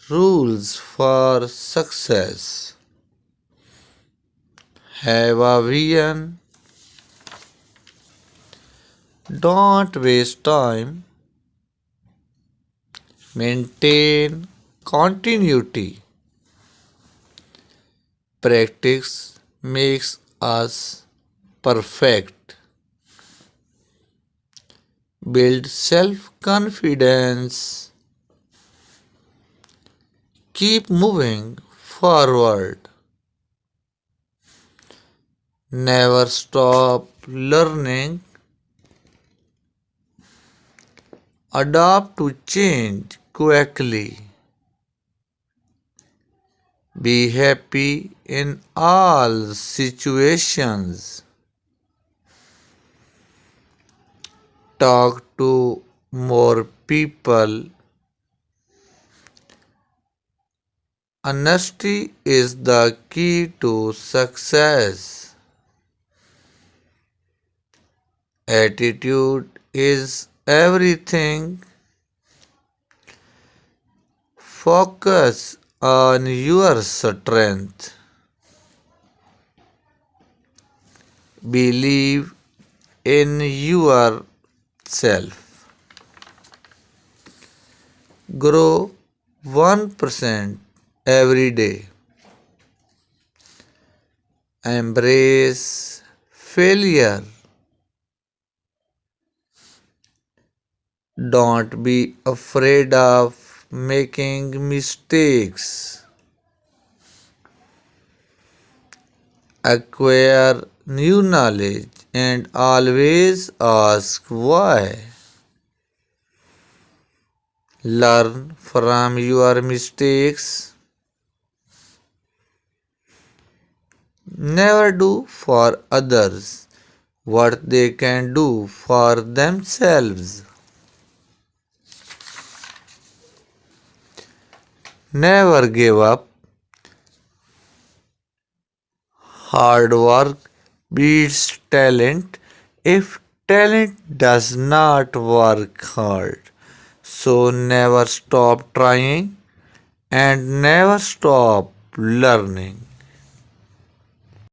Rules for success. Have a vision. Don't waste time. Maintain continuity. Practice makes us perfect. Build self-confidence. Keep moving forward. Never stop learning. Adapt to change quickly. Be happy in all situations. Talk to more people. Honesty is the key to success. Attitude is everything. Focus on your strength. Believe in yourself. Grow 1% every day. Embrace failure. Don't be afraid of making mistakes. Acquire new knowledge and always ask why. Learn from your mistakes. Never do for others what they can do for themselves. Never give up. Hard work beats talent if talent does not work hard. So never stop trying and never stop learning.